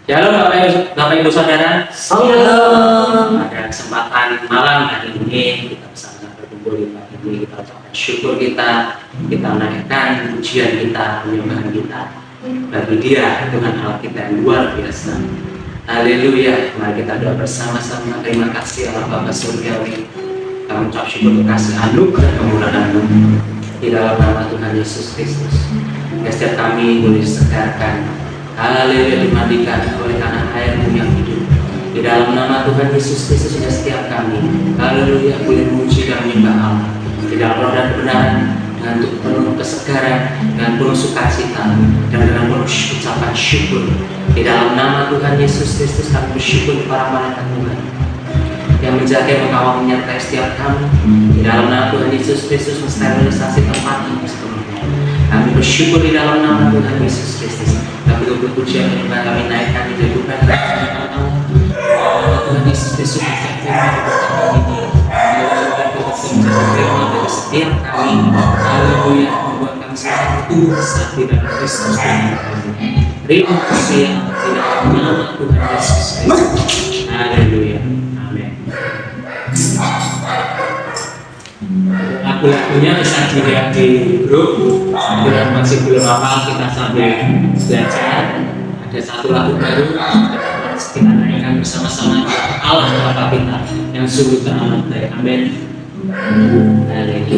Shalom Bapak Ibu Saudara. Shalom. Pada kesempatan malam hari ini kita bersama berkumpul di tempat ini, kita ucapkan syukur kita naikkan pujian kita, penyembahan kita bagi Dia, Tuhan Allah kita yang luar biasa. Haleluya. Mari kita doa bersama-sama. Terima kasih Allah Bapa Surgawi. Kami ucap syukur kasih anugerah kemuliaan-Mu di dalam nama Tuhan Yesus Kristus. Setiap kami boleh disegarkan. Haleluya, dimandikan oleh tanah air-Mu yang hidup. Di dalam nama Tuhan Yesus Kristus ya setiap kami, haleluya, boleh memuji dan menyembah Allah di dalam roh dan kebenaran, dengan penuh kesegaran, dengan penuh sukacita, dan dengan penuh ucapan syukur. Di dalam nama Tuhan Yesus Kristus kami bersyukur para malaikat Tuhan yang menjaga, mengawal, menyertai setiap kami. Di dalam nama Tuhan Yesus Kristus mensterilisasi tempat ini sepenuhnya. Kami bersyukur di dalam nama Tuhan Yesus Kristus. Kami berpuji dan menyembah, kami naikkan di kehidupan Tuhan Yesus Kristus menjadi firman dari setiap kami. Haleluya, membuat kami satu satu dalam Kristus. Terima kasih di dalam nama Tuhan Yesus Kristus. Haleluya, amin. Lagu-lagunya bisa dilihat di grup. Bila masih belum hafal, kita sambil belajar. Ada satu lagu baru kita naikkan bersama-sama. Allah Bapa kita yang sungguh teramat baik. Amin. Haleluya.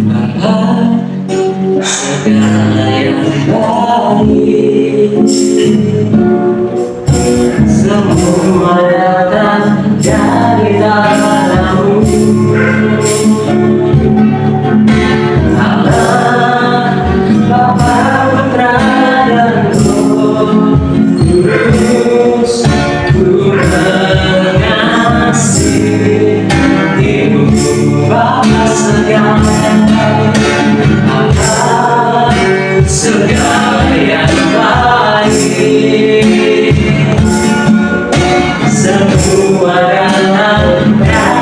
Bapa segala yang baik, semua datang dari dalam-Mu. Allah, Bapa, Putra, dan Roh Kudus, Ku mengasihi Ibu Bapa segala, Allah, segala yang baik, semua datang dari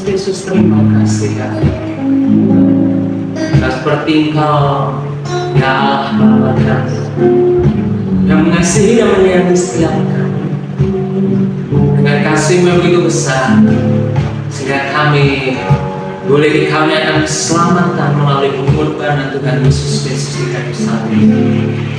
Yesus, terima kasih ya. Tak seperti Engkau ya Allah Bapa kami yang mengasihi dan menyayangi setiap kami dengan kasih yang begitu besar, sehingga kami boleh dikaruniakan keselamatan melalui pengorbanan Tuhan Yesus Kristus di kayu salib.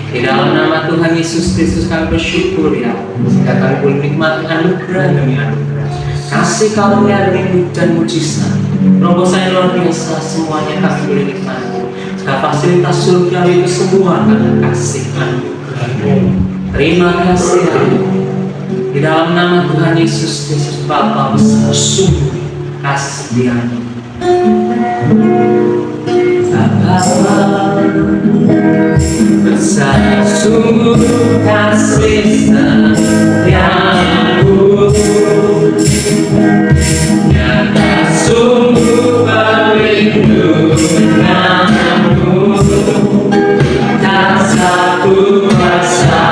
Di dalam nama Tuhan Yesus Kristus kami bersyukur ya, sehingga kami boleh menikmati anugerah demi anugerah, kasih karunia dan mujizat, terobosan yang luar biasa semuanya kami boleh nikmati. Segala fasilitas surga itu semua karena kasih anugerah-Mu. Terima kasih ya. Di dalam nama Tuhan Yesus Kristus Bapa besar sungguh kasih Dia. Bapa besar sungguh kasih setiamu, nyata sungguh perlindunganmu, tak satu kuasa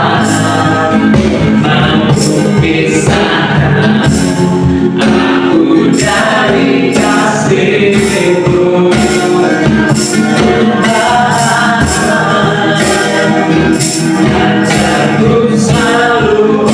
mampu pisahkan aku dari kasih-Mu. Ajarku selalu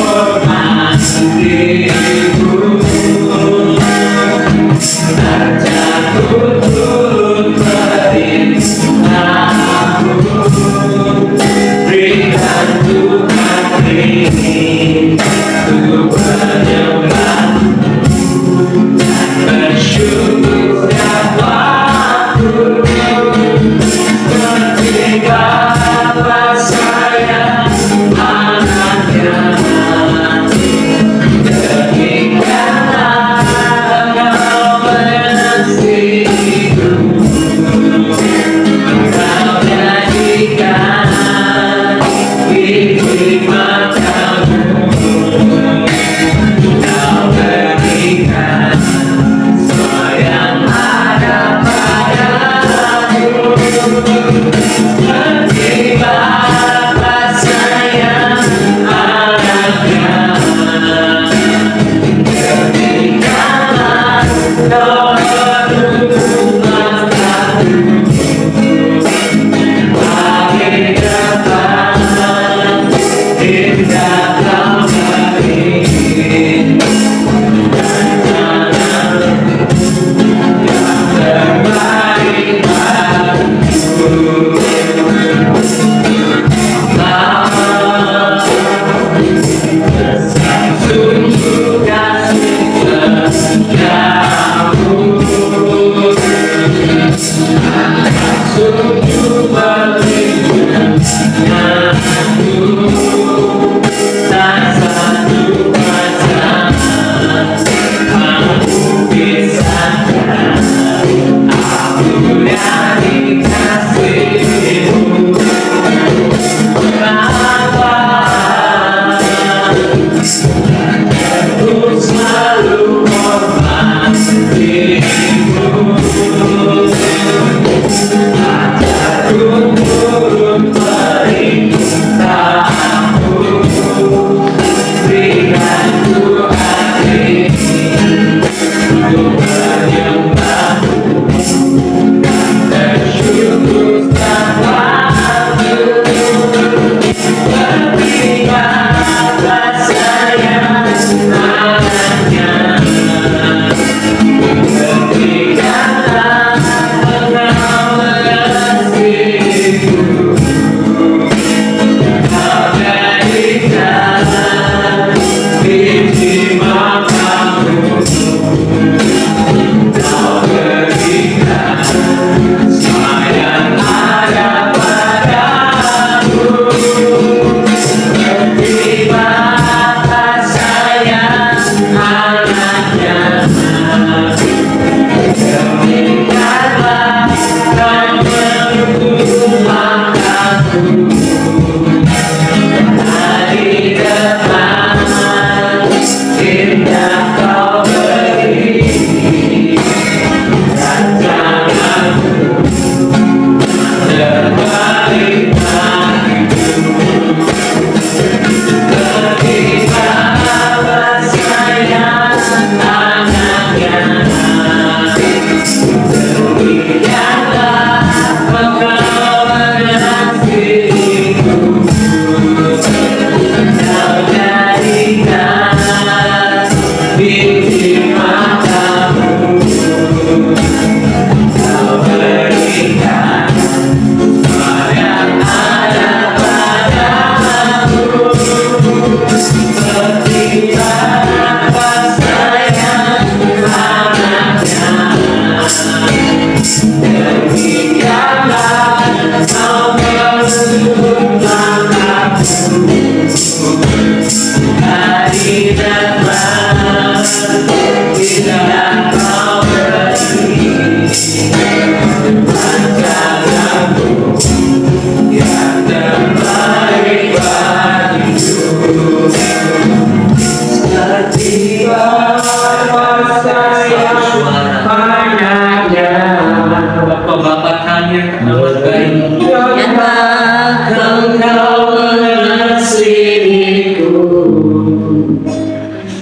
Bapak-bapak kami yang amat baik, Nyatakan kau mengasihiku,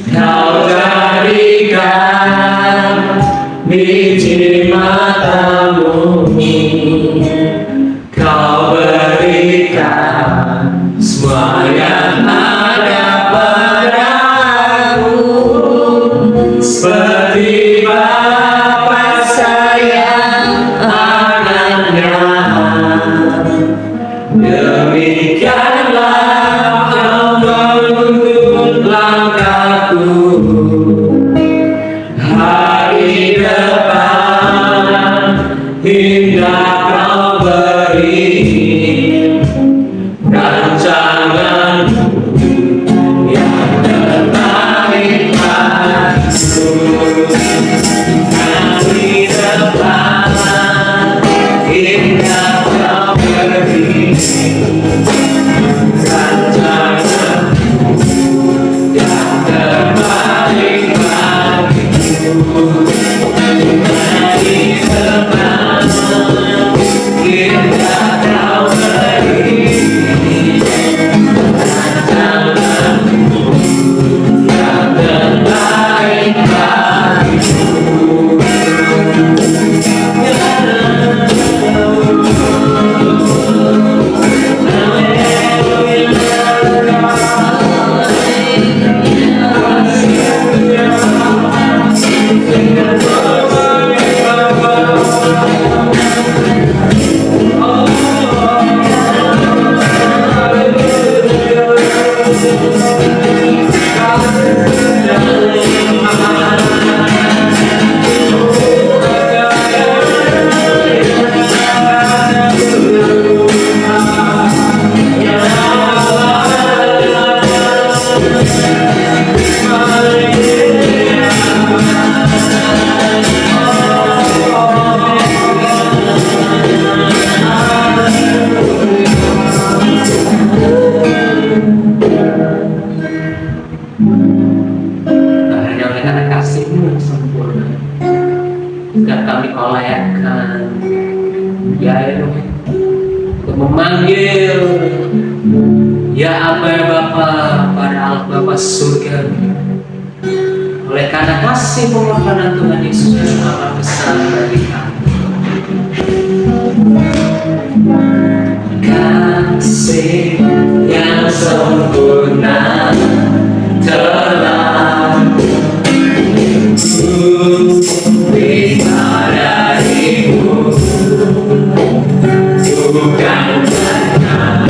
kau jadikan biji matamu, kau berikan semua yang ada padamu, seperti Bapa sayang anaknya. Demikianlah kau menuntun langkahku hari depan, hingga kau beri rancanganmu yang terbaik bagiku. Hari depan, hingga kau beri rancanganmu yang terbaik bagiku. Hari depan, hingga kau beri rancanganmu yang terbaik bagiku. Hanya oleh karena kasih-Mu yang sempurna, jika kami kau layakkan, ya Elohim, untuk memanggil ya Aba ya Bapa pada Allah Bapa surga. Oleh karena kasih pengorbanan Tuhan Yesus yang amat besar bagi kami, kasih yang sempurna telah terima darimu, bukan karena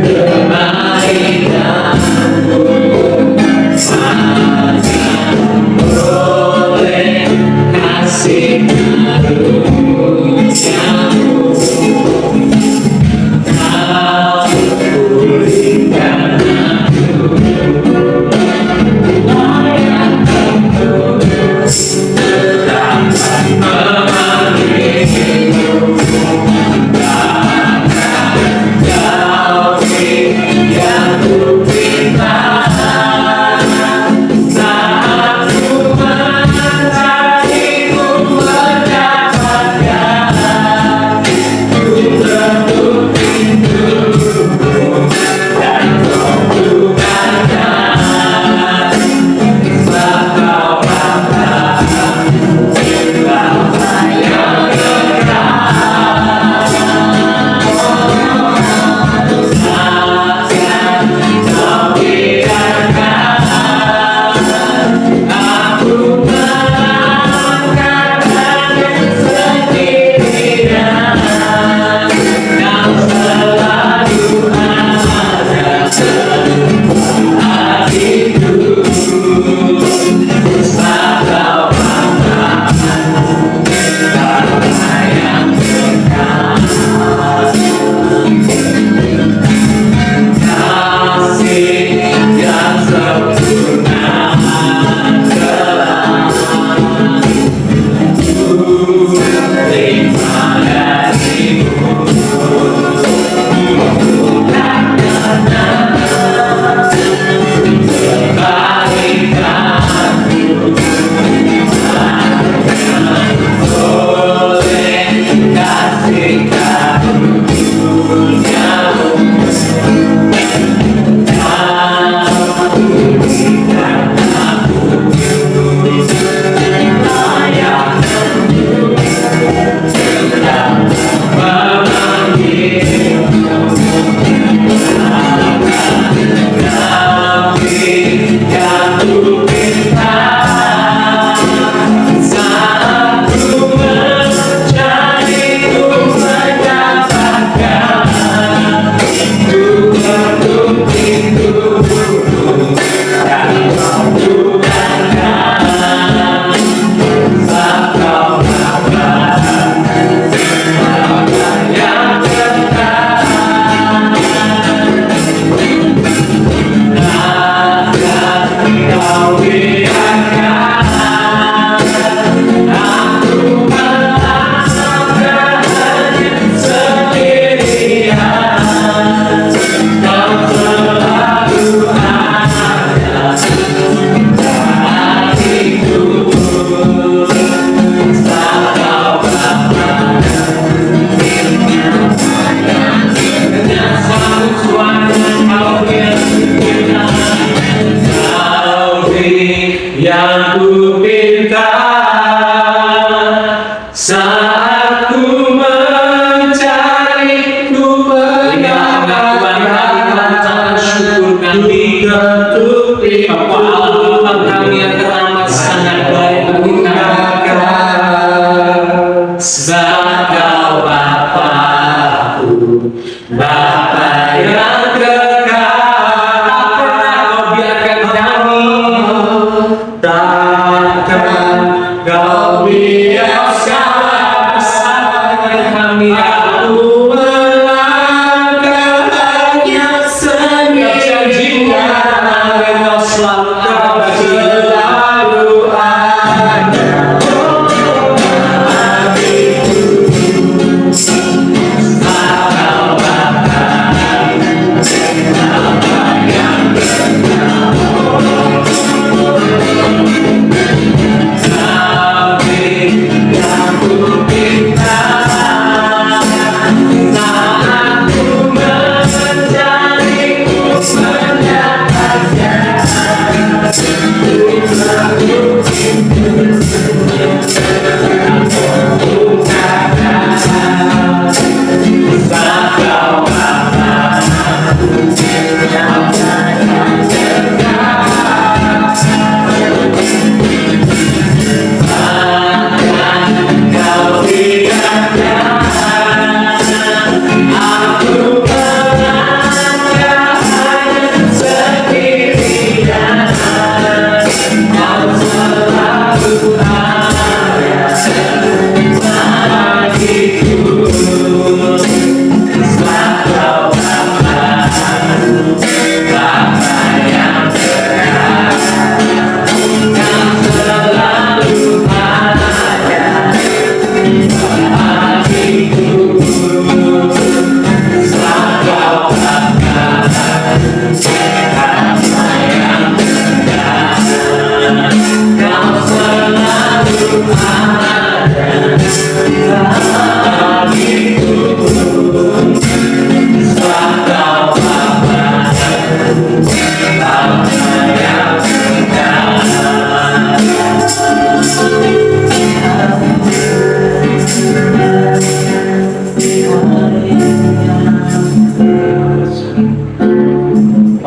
kebaikanmu, hanya oleh kasih karuniamu. Kau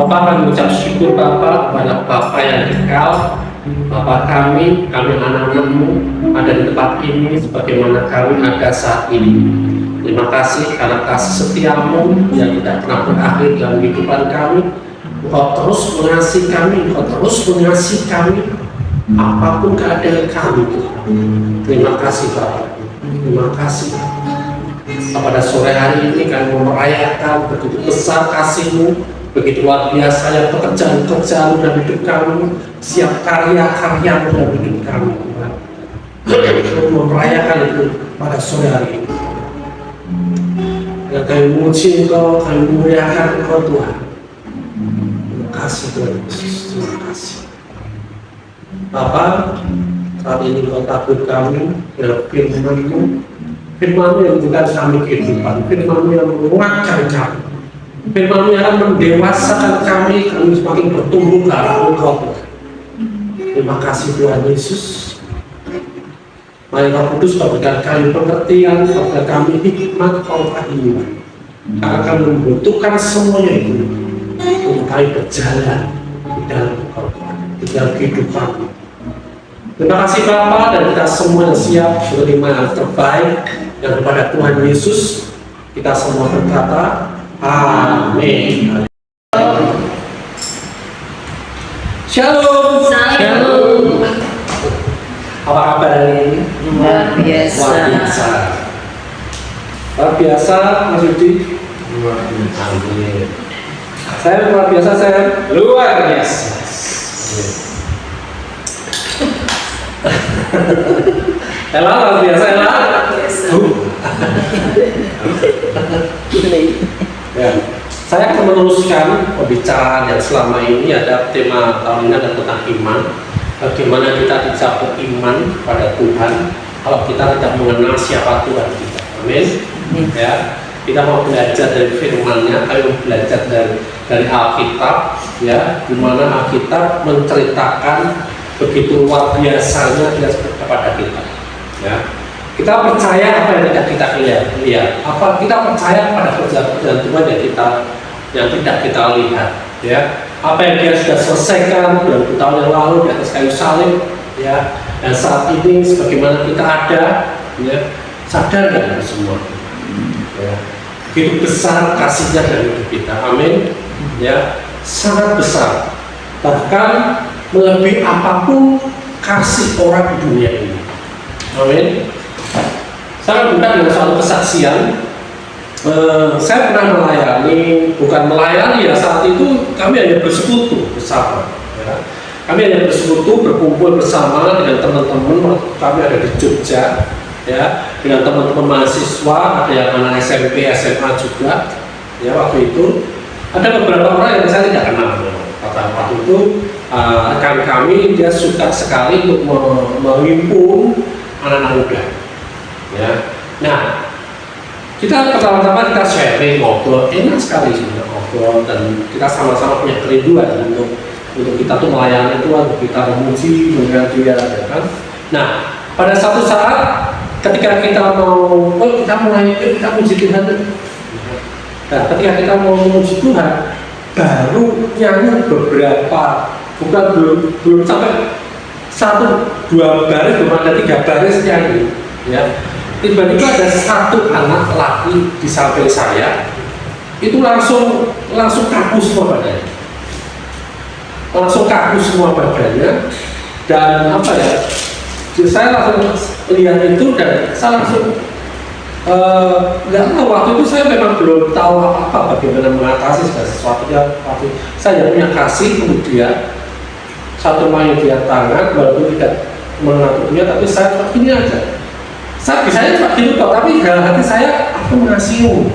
Bapak kami ucap syukur Bapak kepada Bapak yang kekal. Bapak kami anak-anak-Mu ada di tempat ini sebagaimana kami ada saat ini. Terima kasih karena kasih setiamu yang tidak pernah berakhir dalam kehidupan kami. Engkau terus mengasihi kami, Engkau terus mengasihi kami apapun keadaan kami. Terima kasih Bapak. Terima kasih. Pada sore hari ini kami merayakan begitu besar kasih-Mu, begitu luar biasanya pekerjaan-pekerjaan dalam hidup kami, siap karya-karya dalam hidup kami. Kami merayakan itu pada sore hari ini. Dan kami memuji Engkau, kami memuliakan Engkau Tuhan. Terima kasih Tuhan Yesus, terima kasih. Bapak, saat ini Engkau tabur kami dalam firman-Mu, firman-Mu yang memberikan kami kehidupan, firman-Mu yang menguatkan kami, firman-Mu yang akan mendewasakan kami semakin bertumbuh ke arah Engkau. Terima kasih Tuhan Yesus. Mari Roh Kudus berikan kami pengertian, berikan kami hikmat, iman. Karena kami membutuhkan semuanya itu untuk kami berjalan di dalam Engkau, di dalam kehidupan. Terima kasih Bapa, dan kita semua siap menerima yang terbaik daripada Tuhan Yesus. Kita semua berkata, Amin. Shalom. Shalom. Apa kabar hari ini? Luar biasa. Luar biasa. Luar biasa, Mas Yudi. Luar biasa. Saya luar biasa, saya luar biasa. Ella luar biasa, Ella. Ya. Saya akan meneruskan pembicaraan yang selama ini ada tema tahun ini ada tentang iman. Bagaimana kita bisa beriman pada Tuhan kalau kita tidak mengenal siapa Tuhan kita. Amin. Ya, kita mau belajar dari firman-Nya, ayo belajar dari Alkitab, ya, di mana Alkitab menceritakan begitu luar biasanya dia kepada kita. Ya, kita percaya apa yang tidak kita lihat, apa kita percaya pada pekerjaan Tuhan yang tidak kita lihat, ya. Apa yang dia sudah selesaikan 2000 tahun yang lalu di atas kayu salib, ya, dan saat ini sebagaimana kita ada, ya, sadar nggak semua, ya, begitu besar kasihnya dari hidup kita, amin, ya, sangat besar, bahkan melebihi apapun kasih orang di dunia ini, amin. Saya buka dengan suatu kesaksian. Saya pernah melayani, bukan melayani ya, saat itu kami hanya bersekutu bersama, ya. Kami hanya bersekutu, berkumpul bersama dengan teman-teman. Kami ada di Jogja, ya, dengan teman-teman mahasiswa, ada yang anak SMP, SMA juga, ya. Waktu itu ada beberapa orang yang saya tidak kenal. Pada waktu itu rekan kami dia suka sekali untuk menghimpun anak-anak muda, ya. Nah, kita pertama-tama kita sharing, ngobrol, enak sekali sebenarnya ngobrol, dan kita sama-sama punya kerinduan untuk kita tuh melayani Tuhan, untuk kita memuji, mengenal Dia, ya kan? Nah, pada satu saat ketika kita mau, kita muji Tuhan, nah, ketika kita mau memuji Tuhan, baru nyanyi beberapa, bukan belum sampai 1-2 baris, belum ada 3 baris nyanyi, ya. Tiba-tiba ada satu anak laki di samping saya, itu langsung kaku semua badannya, dan apa ya? Saya langsung lihat itu dan saya langsung nggak tahu, waktu itu saya memang belum tahu apa bagaimana mengatasi segala sesuatunya. Waktu saya punya kasih kemudian satu main dia tangan, walaupun tidak mengaturnya, tapi saya cuma ini aja. Saya bisanya cuma gitu kok, tapi dalam hati saya, aku mengasihimu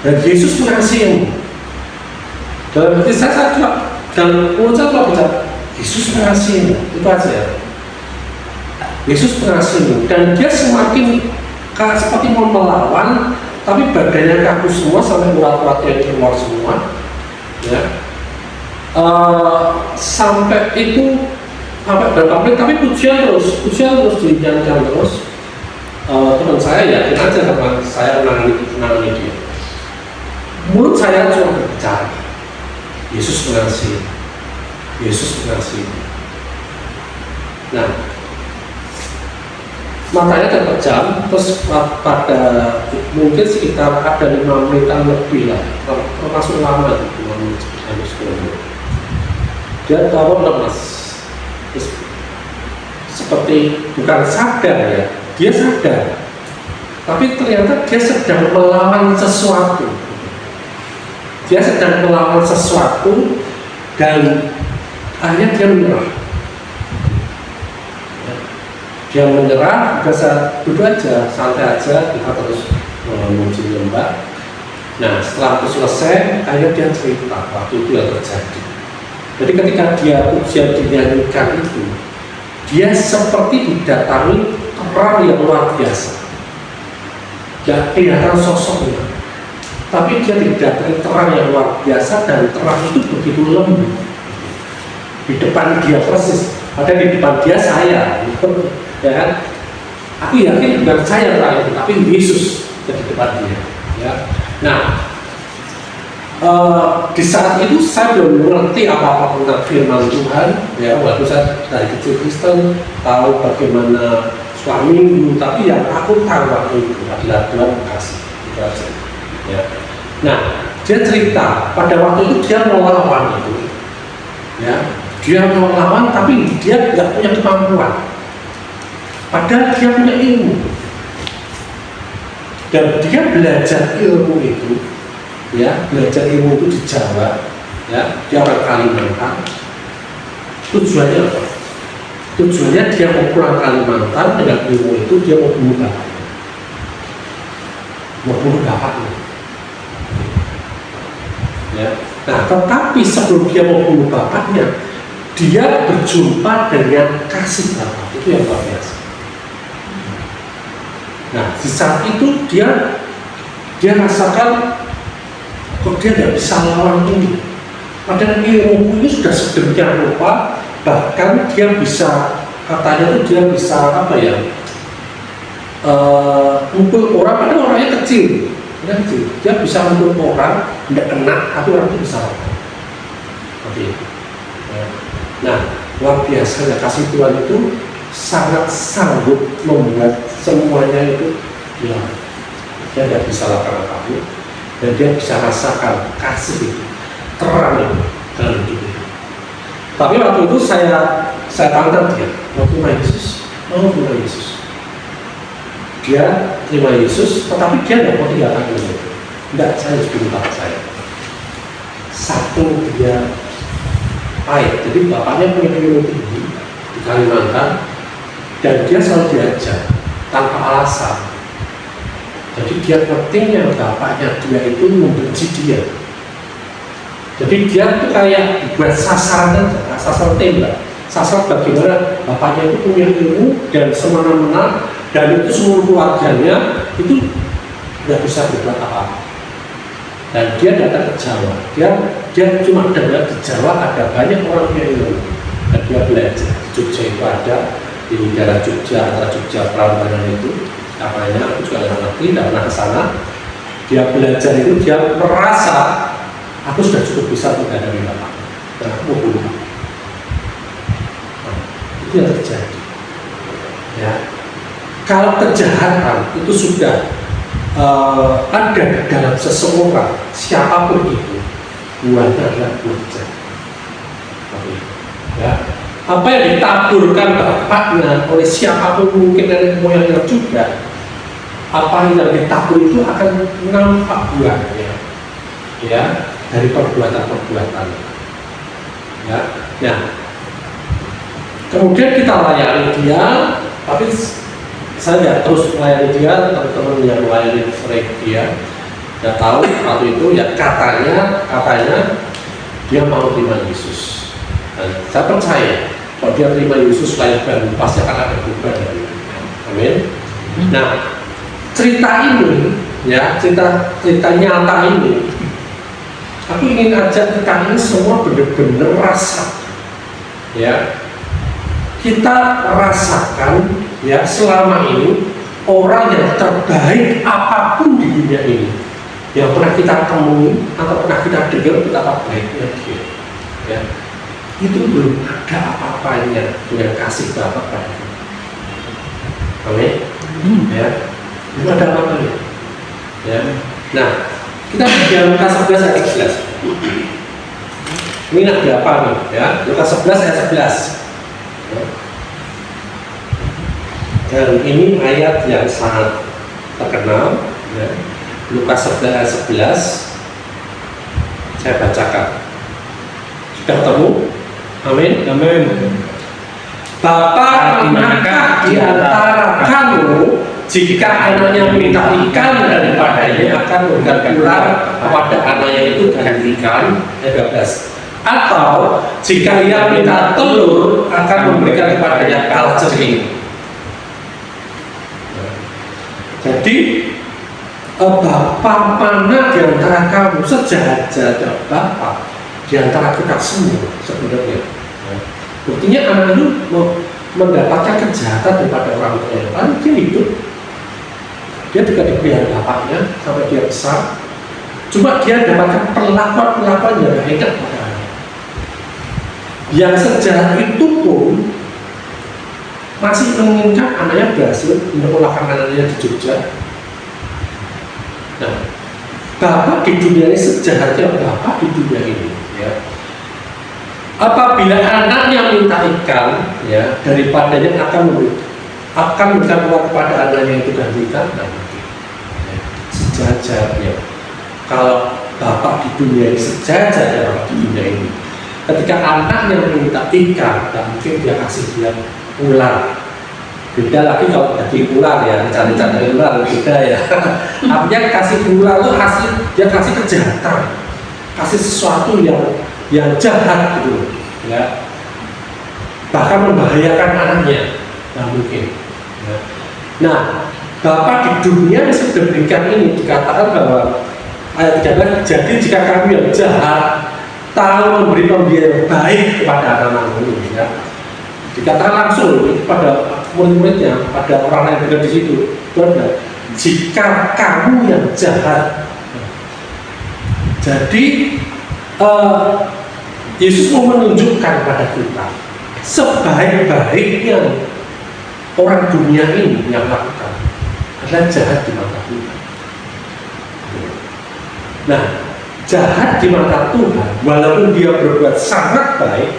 dan Yesus mengasihimu. Dalam hati saya cuma, dalam mulut saya cuma bicara, Yesus mengasihimu, itu aja. Yesus mengasihimu, dan dia semakin seperti mau melawan, tapi badannya kaku semua sampai urat-uratnya keluar semua, ya. Sampai berapa menit, tapi pujian terus dinyanyikan terus. Teman saya yakin aja karena saya menangani dia. Mulut saya cuma berbicara, Yesus mengasihi. Yesus mengasihi. Nah, matanya terpejam, terus pada mungkin sekitar ada 5 menitan lebih lah, termasuk lama itu 5 menit sampai 10 menit. Dia tahu lemas, terus seperti bukan sadar ya, dia sadar, tapi ternyata dia sedang melawan sesuatu. Dia sedang melawan sesuatu dan akhirnya dia menyerah. Dia menyerah, biasa duduk aja, santai aja, kita terus memuji nyembah. Nah, setelah itu selesai, akhirnya dia cerita waktu itu yang terjadi. Jadi ketika dia ujian dinyanyikan itu, dia seperti didatangi terang yang luar biasa. Dia kelihatan sosoknya, tapi dia didatangi terang yang luar biasa dan terang itu begitu lembut. Di depan dia persis, ada di depan dia saya. Ya kan? Aku yakin bukan saya terang itu, tapi Yesus di depan dia. Ya. Nah, di saat itu saya belum mengerti apa-apa tentang firman Tuhan. Ya, waktu saya dari kecil Kristen, tahu bagaimana suami, tapi yang aku tahu waktu itu adalah Tuhan kasih. Ya. Nah, dia cerita pada waktu itu dia melawan itu. Ya, dia melawan, tapi dia nggak punya kemampuan. Padahal dia punya ilmu, dan dia belajar ilmu itu, ya belajar ilmu itu di Jawa, ya dia orang Kalimantan. Tujuannya apa? Tujuannya dia mau pulang Kalimantan dengan ilmu itu, dia mau bunuh bapaknya, ya. Nah, tetapi sebelum dia mau bunuh bapaknya, dia berjumpa dengan kasih Bapa. Itu yang luar biasa. Nah, di saat itu dia rasakan kok dia tidak bisa lawan ini. Padahal ilmu ini sudah sedemikian rupa, bahkan dia bisa, katanya itu dia bisa apa ya? Mukul orang, padahal orangnya kecil. Dia bisa mukul orang, tidak kena, tapi orang itu bisa lawan. Oke. Nah, luar biasa ya, kasih Tuhan itu sangat sanggup membuat semuanya itu ya, dia tidak bisa lakukan apa-apa, dan dia bisa rasakan kasih itu, terang itu dalam hidup itu. Tapi waktu itu saya tantang dia, mau terima Yesus, dia terima Yesus, tetapi dia tidak mau tinggalkan ilmu. Tidak, saya harus bikin bapak saya. Satu, dia pahit, jadi bapaknya punya ilmu tinggi di Kalimantan, dan dia selalu diajar tanpa alasan. Jadi dia pentingnya bapaknya dia itu membenci dia. Jadi dia itu kayak buat sasaran aja, sasaran tembak. Sasaran bagaimana bapaknya itu punya ilmu dan semena-mena, dan itu seluruh keluarganya itu tidak bisa berbuat apa-apa. Dan dia datang ke Jawa. Dia cuma dengar di Jawa ada banyak orang yang ilmu, dan dia belajar. Jogja itu ada, di daerah Jogja, antara Jogja Prambanan itu namanya, aku juga nggak ngerti, tidak pernah ke sana. Dia belajar itu, dia merasa aku sudah cukup bisa menghadapi bapak, dan aku mau bunuh. Nah, itu yang terjadi. Ya, kalau kejahatan itu sudah ada di dalam seseorang, siapapun itu, buahnya adalah buah jahat. Ya. Apa yang ditaburkan bapaknya oleh siapapun, mungkin dari moyangnya juga, apa yang ditabur itu akan nampak buahnya, ya, dari perbuatan-perbuatan. Ya, nah, kemudian kita layani dia, tapi saya tidak terus melayani dia, teman-teman yang melayani dia, tidak tahu waktu itu ya katanya dia mau terima Yesus. Dan saya percaya kalau dia terima Yesus lahir baru, pasti akan ada perubahan dari dia. Amin. Nah, cerita ini, ya cerita nyata ini, aku ingin ajak kita ini semua benar-benar rasa, ya kita rasakan, ya selama ini orang yang terbaik apapun di dunia ini yang pernah kita temui atau pernah kita dengar betapa baiknya dia, ya, itu belum ada apa-apanya dengan kasih Bapa pada kita. Amin. Ya, belum ada apa-apanya. Ya. Nah, kita di Lukas 11 ayat 11. Ini ada apa nih? Ya, Lukas 11 ayat 11. Ya. Dan ini ayat yang sangat terkenal, ya. Lukas 11 ayat 11. Saya bacakan. Sudah ketemu? Amin. Amin. Bapa, manakah di antara kamu jika anaknya minta ikan daripadanya akan memberikan ular kepada anaknya itu dan ikan? Ayat 12. Atau jika ia minta telur akan memberikan kepadanya kalajengking. Jadi Bapa mana di antara kamu sejajar Bapa di antara kita semua sebenarnya. Buktinya anak itu mendapatkan kejahatan daripada orang tua yang paling dia hidup. Dia juga dipelihara bapaknya sampai dia besar. Cuma dia dapatkan perlakuan-perlakuan yang tidak enak pada anaknya. Yang sejahat itu pun masih menginginkan anaknya berhasil menyempurnakan anaknya di Jogja. Nah, Bapak di dunia ini sejahatnya Bapak di dunia ini, ya. Apabila anaknya minta ikan, ya, daripadanya akan memberikan uang kepada anaknya itu dan ikan, nah, ya, sejajarnya. Kalau Bapak di dunia ini sejajarnya Bapak di dunia ini, ketika anaknya minta ikan, dan mungkin dia kasih dia ular. Beda lagi kalau jadi ular, ya, cari-cari ular beda, ya. Artinya kasih ular itu hasil dia kasih kejahatan, kasih sesuatu yang jahat gitu, ya, bahkan membahayakan anaknya, nah mungkin. Ya. Nah, Bapak di dunia yang sudah berikan ini dikatakan bahwa ayat 13, jadi jika kami yang jahat tahu memberi pemberian yang baik kepada anak-anak ini, ya, dikatakan langsung kepada murid-muridnya, pada orang yang berada di situ, benar. Jika kamu yang jahat, jadi Yesus mau menunjukkan kepada kita sebaik-baiknya orang dunia ini yang lakukan adalah jahat di mata Tuhan. Nah, jahat di mata Tuhan, walaupun dia berbuat sangat baik,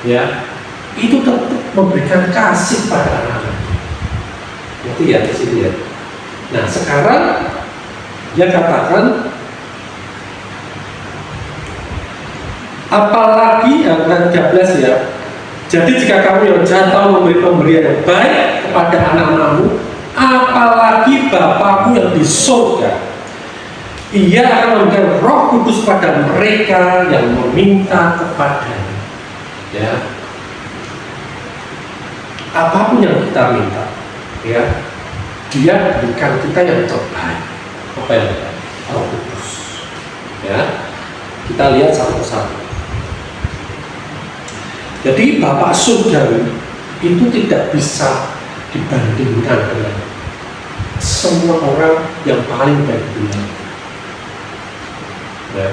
ya, itu tetap memberikan kasih pada anak-anak. Itu ya di sini, ya. Nah, sekarang dia katakan, apalagi yang 13, ya. Jadi jika kamu yang jahat tahu memberi pemberian yang baik kepada anak-anakmu, apalagi Bapakmu yang di surga, Ia akan memberikan Roh Kudus pada mereka yang meminta kepadanya. Ya. Apapun yang kita minta, ya, Dia berikan kita yang terbaik. Apa yang terbaik? Roh Kudus. Ya, kita lihat satu persatu. Jadi Bapak Surgawi itu tidak bisa dibandingkan dengan semua orang yang paling baik di dunia. Ya.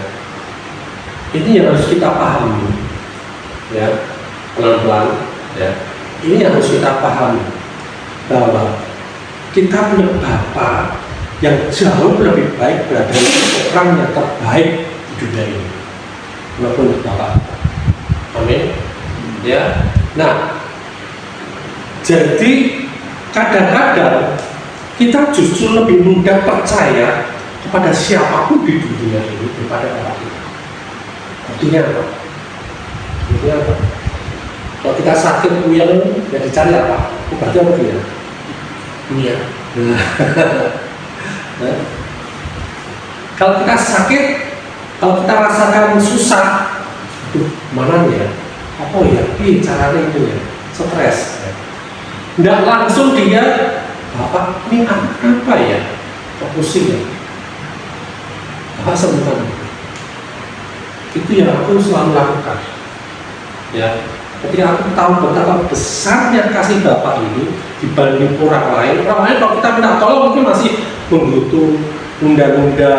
Ini yang harus kita pahami, ya, pelan-pelan, ya. Ini yang harus kita pahami, bahwa kita punya Bapa yang jauh lebih baik dari orang yang terbaik di dunia ini, walaupun Bapa. Amin. Ya. Nah, jadi kadang-kadang kita justru lebih mudah percaya kepada siapapun di dunia ini daripada Allah kita. Artinya apa? Artinya apa? Kalau kita sakit puyeng, ya dicari apa? Obatnya apa dia? Dunia. Nah. Kalau kita sakit, kalau kita rasakan susah, mana ya? Apa ya? Caranya itu ya, stres. Nggak langsung dia, Bapak ini apa ya? Kok pusing ya? Apa sebutan? Itu yang aku selalu lakukan. Ya, ketika aku tahu betapa besarnya kasih Bapak ini dibanding orang lain kalau kita minta tolong mungkin masih menggerutu, nunda-nunda,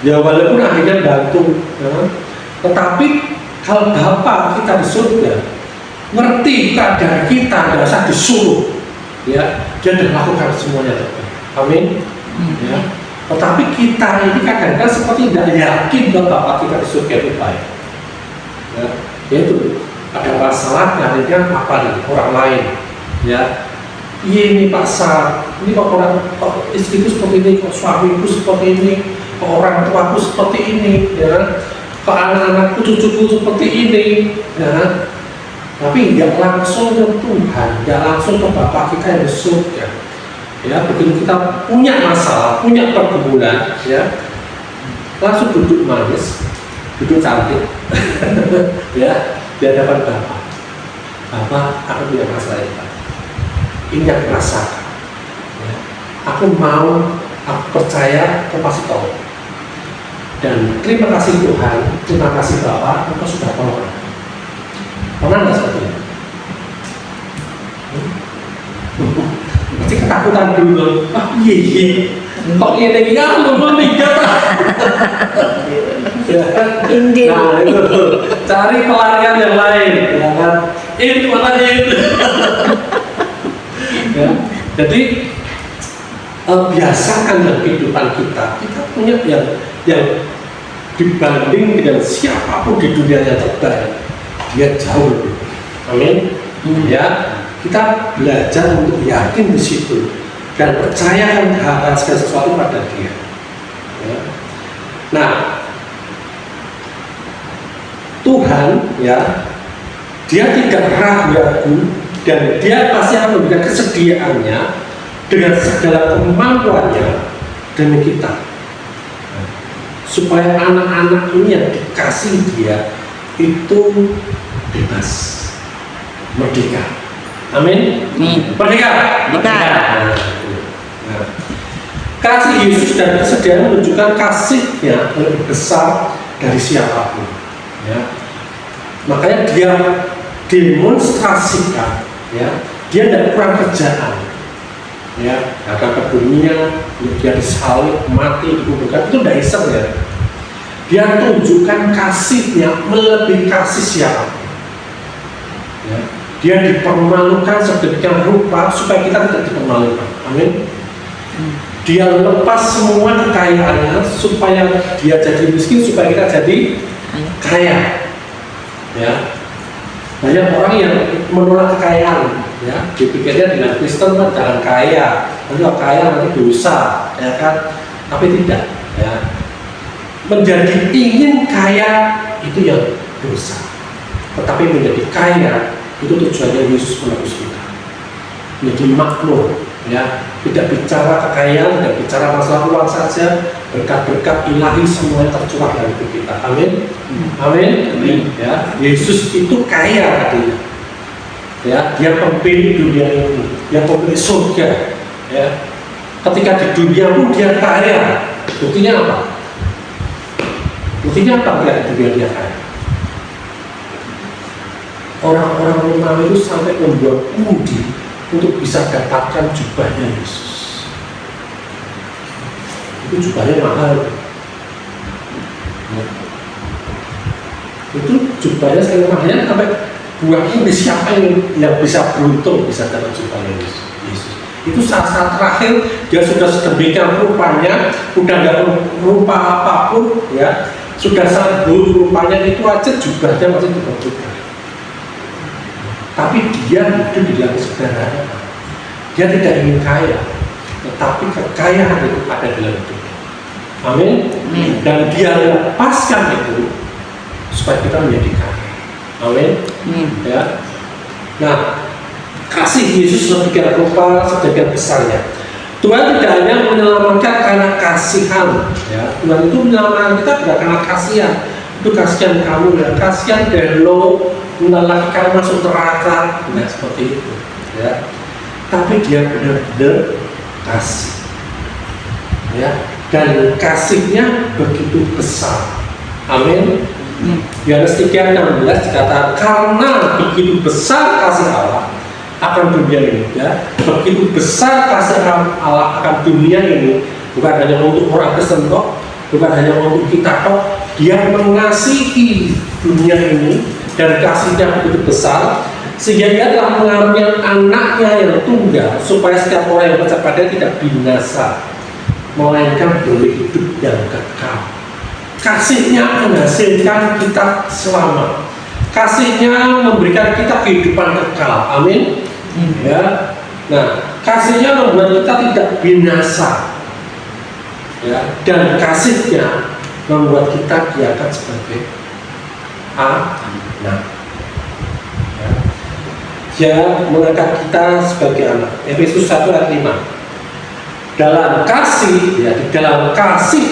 Ya walaupun akhirnya bantu, ya. Tetapi kalau Bapa kita di surga ngerti keadaan kita, nggak usah disuruh, ya dia sudah melakukan semuanya. Amin. Ya. Tetapi kita ini kadang-kadang seperti tidak yakin bahwa Bapa kita di surga itu baik. Ya, yaitu ada masalahnya dengan apa nih orang lain, ya. Ini Pak Sar, ini kok istriku seperti ini, kok suamiku seperti ini, kok orang tuaku seperti ini, ya. Kok anak-anakku, cucuku seperti ini, ya. Tapi nggak langsung ke Tuhan, nggak langsung ke Bapa kita yang di surga. Ya, begitu kita punya masalah, punya pergumulan, ya, langsung duduk manis, duduk cantik, ya, di hadapan Bapa. Bapa, aku punya masalah ini. Ini yang rasakan. Ya. Aku mau, aku percaya, aku pasti tahu. Dan terima kasih Tuhan, terima kasih Bapa, Engkau sudah tolong. Pernah nggak seperti itu? Pasti ketakutan dulu. Ah iya, kok ini nggak mau nikah? Indi. Nah itu cari pelarian yang lain, ya kan? Itu mana itu? Ya, jadi biasakan dalam kehidupan kita punya yang dibanding dengan siapapun di dunia yang terbaik, dia jauh lebih. Amin. Ya, kita belajar untuk yakin di situ dan percayakan hal segala sesuatu pada dia. Ya. Nah, Tuhan, ya, dia tidak ragu-ragu dan dia pasti akan memberikan kesediaannya dengan segala kemampuannya demi kita, supaya anak-anak ini yang dikasih dia itu bebas, merdeka. Amin. Merdeka. Nah, kasih Yesus dan kesediaan menunjukkan kasihnya lebih besar dari siapapun. Ya. Makanya dia demonstrasikan, ya, dia tidak kurang kerjaan, ya, datang ke dunia, dia disalib, mati, dikuburkan, itu tidak iseng, ya. Dia tunjukkan kasihnya melebihi kasih siapapun, ya. Dia dipermalukan sedemikian rupa supaya kita tidak dipermalukan. Amin. Dia lepas semua kekayaannya supaya dia jadi miskin, supaya kita jadi kaya. Ya, banyak orang yang menolak kekayaan, ya, dipikirnya dengan Kristen kan jangan kaya, nanti kalau kaya nanti dosa, ya kan? Tapi tidak, ya. Menjadi ingin kaya itu yang dosa, tetapi menjadi kaya itu tujuannya Yesus menebus kita, menjadi makmur, ya. Tidak bicara kekayaan, tidak bicara masalah uang saja, berkat-berkat ilahi semuanya tercurah dari hidup kita. Amin. Amin. Ya, Yesus itu kaya katanya. Ya, dia pemilik dunia ini, dia pemilik surga. Ya, ketika di dunia pun dia kaya. Buktinya apa? Buktinya apa dia di dunia dia kaya? Orang-orang Romawi itu sampai membuat pundi untuk bisa dapatkan jubahnya Yesus. Itu jubahnya mahal. Itu jubahnya sekali mahalnya sampai buah ini siapa yang bisa beruntung bisa dapat jubahnya Yesus. Itu saat-saat terakhir dia sudah sedemikian rupanya, udah nggak rupa apapun, ya, sudah sangat buruk rupanya, itu aja jubahnya masih dibutuhkan. Tapi dia hidup di dalam sederhana. Dia tidak ingin kaya, tetapi kekayaan itu ada dalam hidupnya. Amin. Dan dia lepaskan itu supaya kita menjadi kaya. Amin. Ya. Nah, kasih Yesus sedemikian rupa, sedemikian besarnya. Tuhan tidak hanya menyelamatkan karena kasihan, ya. Tuhan itu menyelamatkan kita tidak karena kasihan. Itu kasihan kamu, ya. Kasihan dari lo mengalami kamu masuk neraka, nah seperti itu, ya. Tapi dia benar-benar kasih, ya, dan kasihnya begitu besar. Amin. Yohanes 3:16 dikatakan karena begitu besar kasih Allah akan dunia ini, ya, begitu besar kasih Allah akan dunia ini, bukan hanya untuk orang Kristen kok, bukan hanya untuk kita kok. Dia mengasihi dunia ini dan kasihnya begitu besar sehingga dia telah mengaruniakan anaknya yang tunggal supaya setiap orang yang percaya pada tidak binasa melainkan boleh hidup yang kekal. Kasihnya menghasilkan kita selamat. Kasihnya memberikan kita kehidupan kekal. Amin. Ya. Nah, kasihnya membuat kita tidak binasa. Ya, dan kasihnya membuat kita diangkat sebagai anak. Ya. Dia mengangkat kita sebagai anak. Efesus 1 ayat 5. Dalam kasih, ya, di dalam kasih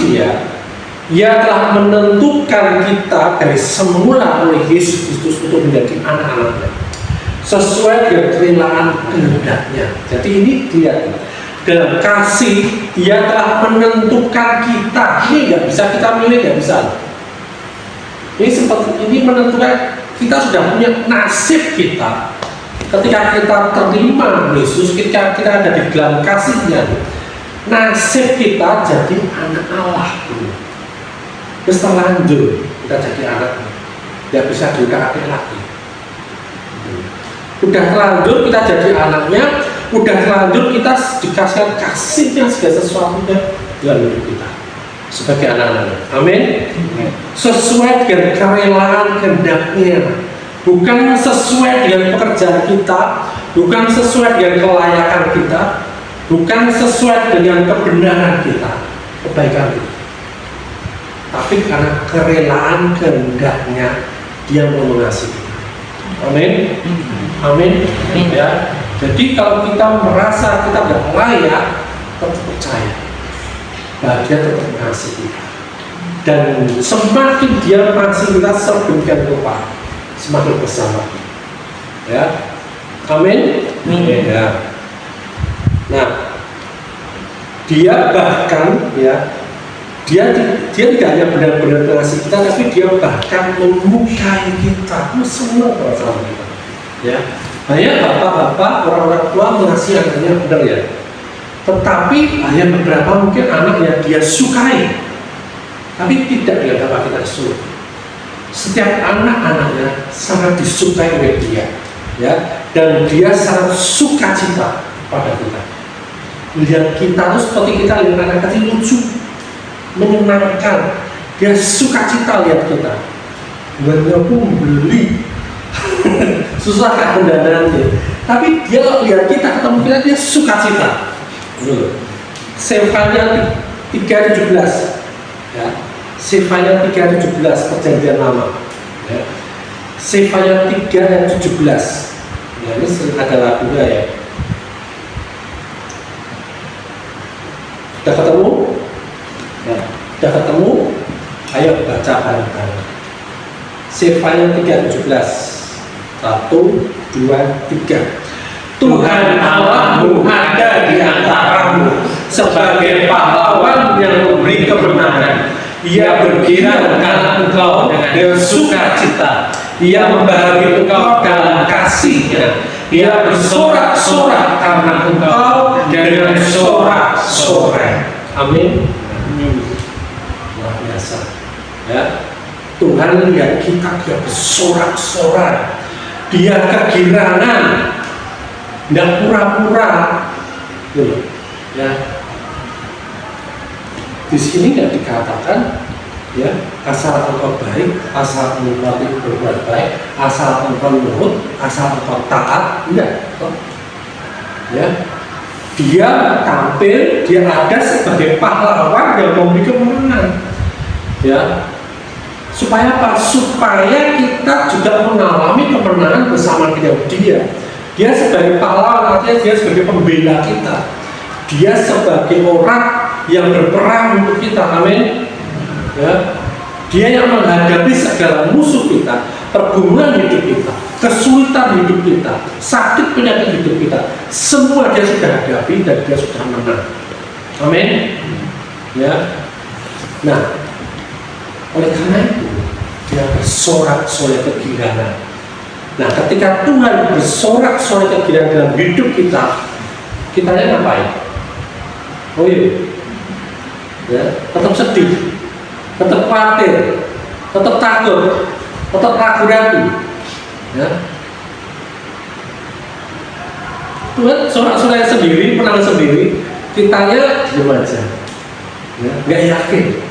Dia telah menentukan kita dari semula oleh Yesus Kristus untuk menjadi anak-anaknya sesuai dengan kerelaan kehendaknya. Jadi ini dia dalam kasih Dia telah menentukan kita. Ini nggak bisa kita milih, nggak bisa. Ini seperti ini menentukan kita sudah punya nasib kita. Ketika kita terima Yesus, ketika kita ada di dalam kasihnya, nasib kita jadi anak Allah. Terus terlanjur kita jadi anak, tidak bisa diutak-atik lagi. Udah terlanjur kita jadi anaknya, udah terlanjur kita dikasih kasihnya segala sesuatunya dalam hidup kita sebagai anak-anaknya. Amin. Sesuai dengan kerelaan kehendaknya, bukan sesuai dengan pekerjaan kita, bukan sesuai dengan kelayakan kita, bukan sesuai dengan kebenaran kita, kebaikan kita, tapi karena kerelaan kehendaknya Dia mau mengasihi. Amin. Amin. Ya. Jadi kalau kita merasa kita tidak layak, tetap percaya bahwa Dia tetap mengasihi kita. Dan semakin Dia mengasihi kita sedemikian rupa, semakin bersama. Ya. Amin. Ya. Nah, Dia bahkan dia tidak hanya benar-benar mengasihi kita, tapi Dia bahkan menyukai kita. Itu semua perasaan kita. Ya, banyak bapak-bapak, orang-orang tua mengasihi anaknya, benar ya. Tetapi hanya beberapa mungkin anak yang Dia sukai, tapi tidak dengan apa kita suruh. Setiap anak-anaknya sangat disukai oleh Dia, ya, dan Dia sangat sukacita pada kita. Lihat kita itu seperti kita lihat anak kecil lucu, menyenangkan. Dia sukacita lihat kita. Dia pun beli susah kan pendanaannya, tapi Dia lihat kita ketemu kita, Dia sukacita. Sefanya 3:17, ya. Sefanya 3:17 Perjanjian Lama, ya. Sefanya 3:17. Ya, ini sering ada lagunya ya. Sudah ketemu? Ya, sudah ketemu? Ayo baca bareng-bareng. Sefanya 3:17. 1, 2, 3. Tuhan Allahmu ada di antaramu sebagai pahlawan yang memberi kebenaran. Ia bergirang karena engkau dengan sukacita. Ia membaharui engkau dalam kasihnya. Ia bersorak-sorak karena engkau dengan sorak-sorai. Amin. Luar biasa. Ya. Tuhan lihat kita, Dia bersorak-sorak. Dia kegirangan, tidak pura-pura, gitu. Ya. Di sini tidak dikatakan, ya, asal engkau baik, asal engkau berbuat baik, asal engkau nurut, asal engkau taat, tidak. Ya. Dia tampil, Dia ada sebagai pahlawan yang memberi kemenangan. Ya. Supaya apa? Supaya kita juga mengalami kemenangan bersama dengan Dia. Dia sebagai pahlawan, artinya Dia sebagai pembela kita. Dia sebagai orang yang berperang untuk kita. Amin. Ya. Dia yang menghadapi segala musuh kita, pergumulan hidup kita, kesulitan hidup kita, sakit penyakit hidup kita. Semua Dia sudah hadapi dan Dia sudah menang. Amin. Ya. Nah, oleh karena itu Dia bersorak-sorai kegirangan. Nah, ketika Tuhan bersorak-sorai kegirangan dalam hidup kita, kitanya ngapain? Oh iya, ya, tetap sedih, tetap khawatir, tetap takut, tetap ragu-ragu. Ya. Tuhan sorak-sorai sendiri, penang sendiri, kitanya diam aja, ya, nggak yakin.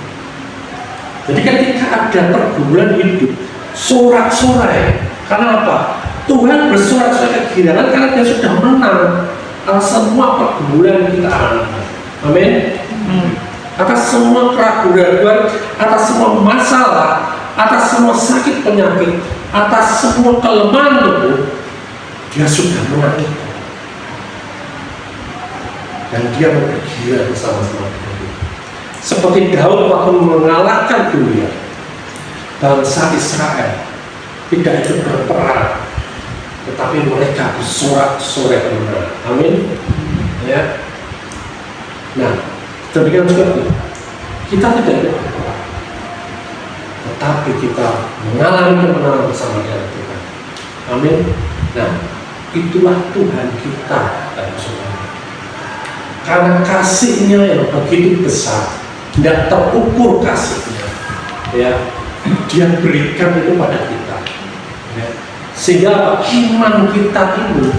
Jadi ketika ada pergumulan hidup, sorak-sorai, karena apa? Tuhan bersorak-sorai kegirangan karena Dia sudah menang atas semua pergumulan kita. Amin. Atas semua keraguan, atas semua masalah, atas semua sakit penyakit, atas semua kelemahan tubuh, Dia sudah menang. Dan Dia bergila bersama-sama dengan kita. Seperti Daud waktu mengalahkan dunia, bangsa Israel tidak ikut berperang, tetapi mereka bersorak-sorai kemenangan. Amin. Ya. Nah, demikian juga kita tidak ikut berperang, tetapi kita mengalami kemenangan bersama dengan Tuhan. Amin. Nah, itulah Tuhan kita, saudara. Karena kasih-Nya yang begitu besar, tidak terukur kasih-Nya, ya, Dia berikan itu pada kita, ya. Sehingga iman kita itu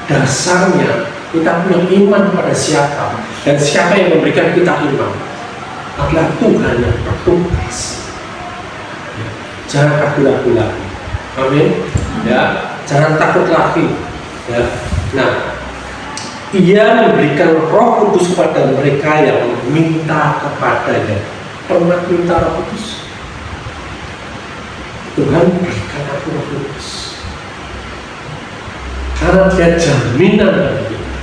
dasarnya kita punya iman pada siapa, dan siapa yang memberikan kita iman adalah Tuhan yang penuh kasih. Ya. Jangan ragu-ragu lagi, amin. Ya, jangan takut lagi. Ya. Nah, Ia memberikan Roh Kudus kepada mereka yang meminta kepadanya. Pernah minta Roh Kudus? Tuhan berikan aku Roh Kudus karena Dia jaminan bagi kita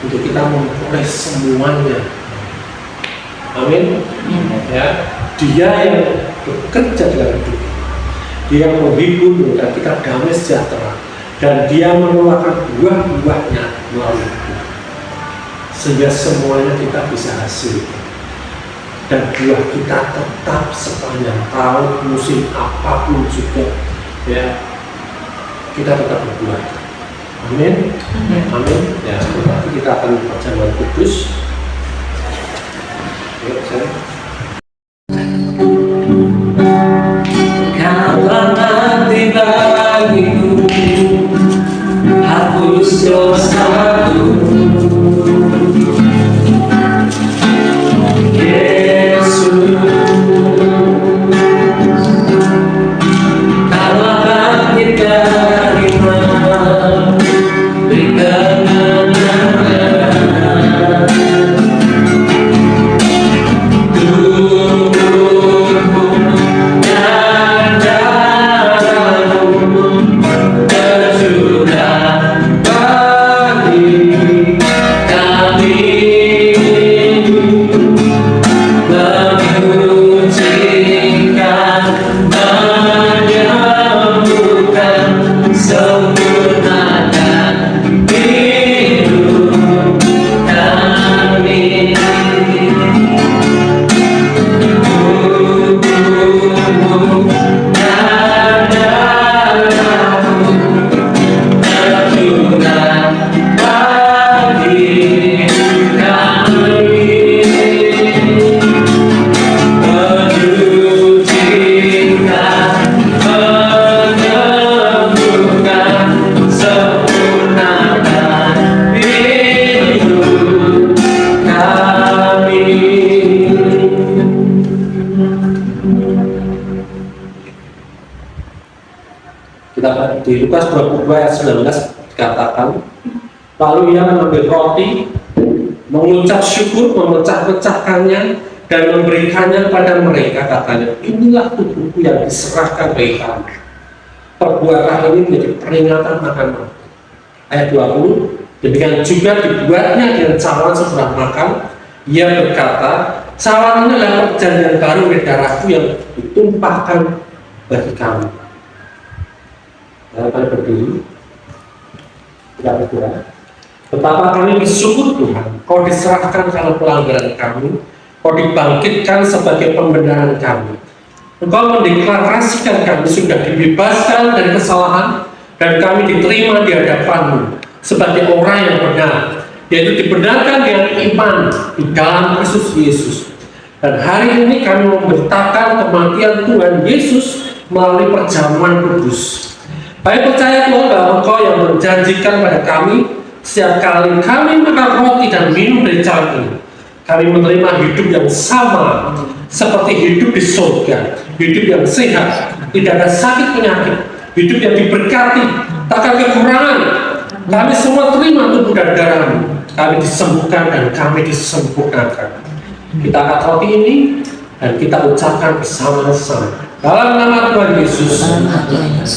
untuk kita memperoleh semuanya. Amin. Ya, Dia yang bekerja dalam hidup, Dia yang menghibur dan kita damai sejahtera, dan Dia mengeluarkan buah-buahnya melalui hidup, sehingga semuanya kita bisa hasilkan. Dan buah kita tetap sepanjang tahun, musim apapun juga, ya, kita tetap berbuah. Amin. Amin. Ya, nanti kita akan perjamuan kudus. Yuk, saya. Kaulah nanti bagiku, hapus dosaku. Yesus, kaulah bangkit dari mati, berikan kemenangan. Tubuhmu dan darahmu tercurah bagi kami, menyucikan, menyembuhkan, sempurnakan hidup kami. Tubuhmu dan darahmu tercurah bagi kami, menyucikan, menyembuhkan, sempurnakan hidup kami. Kita di Lukas 22 ayat 19 dikatakan, lalu Ia mengambil roti, mengucap syukur, memecah-pecahkannya, dan memberikannya kepada mereka, katanya, inilah tubuhku yang diserahkan bagi kamu. Perbuatlah ini menjadi peringatan akan aku. Ayat 20, demikian juga dibuatnya dengan cawan sesudah makan. Ia berkata, cawan ini adalah perjanjian baru dari darahku yang ditumpahkan bagi kamu. Pada berdiri, tidak bergerak. Betapa kami bersyukur Tuhan, Kau diserahkan karena pelanggaran kami, Kau dibangkitkan sebagai pembenaran kami. Engkau mendeklarasikan kami sudah dibebaskan dari kesalahan, dan kami diterima di hadapan-Mu sebagai orang yang benar, yaitu dibenarkan dengan iman di dalam Kristus Yesus. Dan hari ini kami memberitakan kematian Tuhan Yesus melalui perjamuan kudus. Kami percaya Tuhan bahwa Engkau yang menjanjikan pada kami setiap kali kami makan roti dan minum dari cawan ini, kami menerima hidup yang sama seperti hidup di surga, hidup yang sehat, tidak ada sakit penyakit, hidup yang diberkati, takkan kekurangan. Kami semua terima tubuh dan darah-Mu. Kami disembuhkan dan kami disempurnakan. Kita angkat roti ini dan kita ucapkan bersama-sama dalam nama Tuhan Yesus.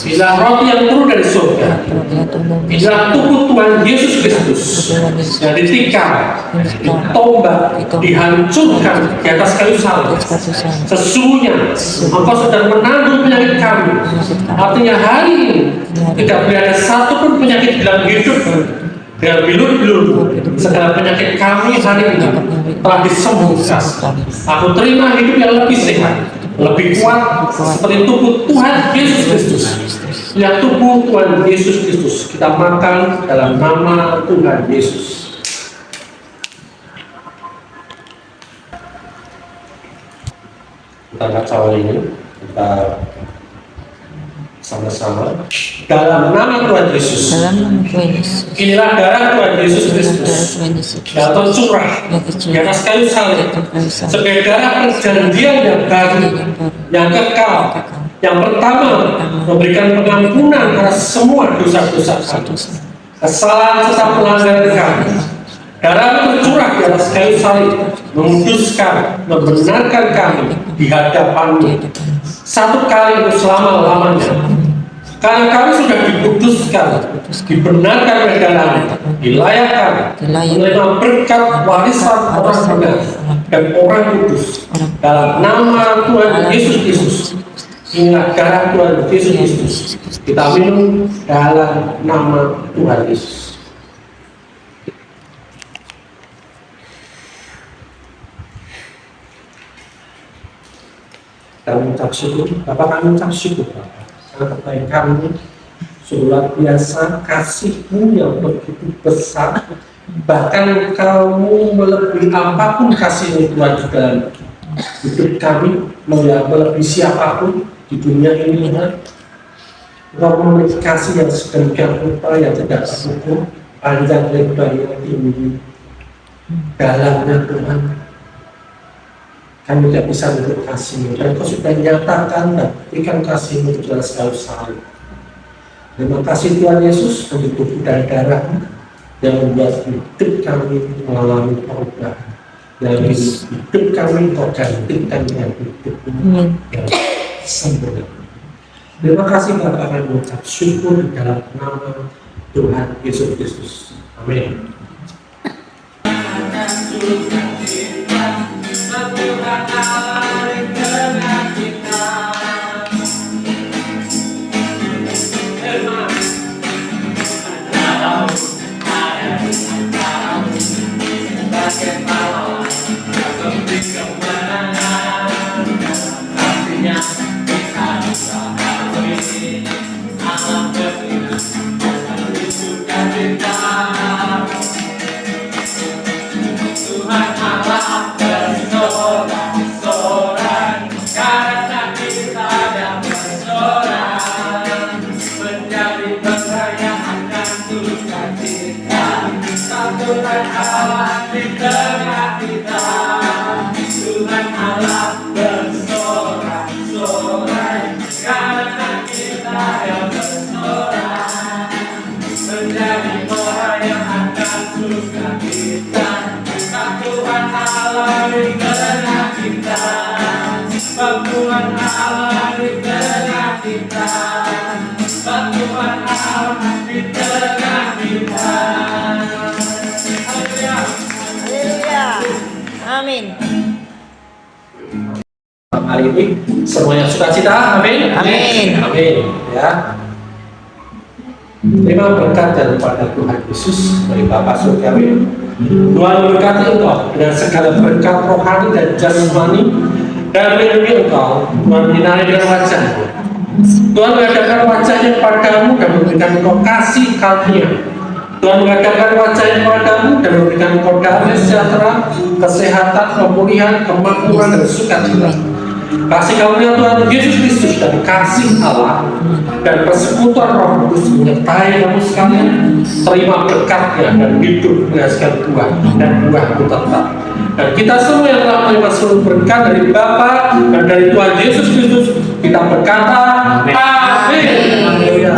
Inilah roti yang turun dari surga. Inilah tubuh Tuhan Yesus Kristus yang ditikam, ditombak, dihancurkan di atas kayu salib. Sesungguhnya Engkau sedang menanggung penyakit kami. Artinya hari ini tidak boleh ada satupun penyakit dalam hidup. Dengan bilur-bilur segala penyakit kami hari ini telah disembuhkan. Aku terima hidup yang lebih sehat, lebih kuat seperti tubuh Tuhan Yesus Kristus. Ya, tubuh Tuhan Yesus Kristus kita makan dalam nama Tuhan Yesus. Kita baca ini, kita sama-sama dalam nama Tuhan Yesus. Inilah darah Tuhan Yesus Kristus yang tercurah di atas kayu salib sebagai darah perjanjian yang baru, yang kekal, yang pertama memberikan pengampunan atas semua dosa-dosa kami, kesalahan serta pelanggaran kami. Darah tercurah di atas kayu salib menguduskan, membenarkan kami di hadapan-Mu satu kali untuk selama-lamanya. Karena kami sudah dikuduskan, dibenarkan oleh darah, dilayakkan menerima berkat warisan orang benar dan orang kudus dalam nama Tuhan Yesus Kristus. Inilah darah Tuhan Yesus Kristus. Kita minum dalam nama Tuhan Yesus. Kami ucap syukur, Bapak, kami ucap syukur, Bapak. Karena kebaikan-Mu luar biasa, kasih-Mu yang begitu besar, bahkan Kamu melebihi apapun kasih-Mu Tuhan di dalam hidup kami, melebihi siapapun di dunia ini, Tuhan. Engkau memiliki kasih yang sedemikian rupa, yang tidak terukur, panjang lebarnya tinggi, dalamnya Tuhan. Kami tidak bisa menurut kasih-Mu, dan Kau sudah nyatakan dan berikan kasih-Mu itu dalam segala usaha. Terima kasih Tuhan Yesus untuk tubuh dan darah-Mu yang membuat hidup kami mengalami perubahan, yang hidup kami tergantikan dengan hidup yang sempurna. Terima kasih Bapak, kami mengucap syukur di dalam nama Tuhan Yesus Kristus. Amin. Amin. Hari ini semuanya sukacita, amin. Amin. Amin. Ya. Terima berkat daripada Tuhan Yesus dari Bapa Surgawi. Tuhan memberkati engkau dengan segala berkat rohani dan jasmani, dan melindungi engkau. Tuhan menyinari dengan wajah-Nya. Tuhan mengadakan wajahnya padamu dan memberikan engkau kasih karunia. Tuhan menghadapkan wajahnya kepadamu dan memberikan engkau damai sejahtera, kesehatan, pemulihan, kemakmuran, dan sukacita. Kasih karunia Tuhan Yesus Kristus dan kasih Allah dan persekutuan Roh Kudus menyertai kamu sekalian. Terima berkatnya dan hidup menghasilkan buah dan buah itu tetap. Dan kita semua yang telah menerima seluruh berkat dari Bapa dan dari Tuhan Yesus Kristus, kita berkata, Amin. Haleluya.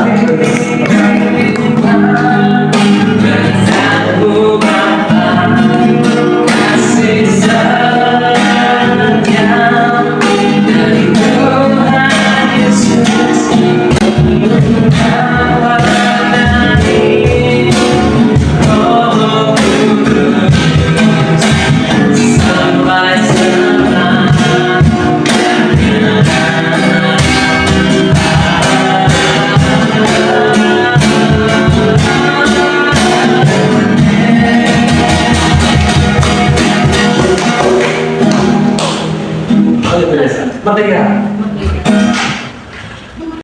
Merdeka.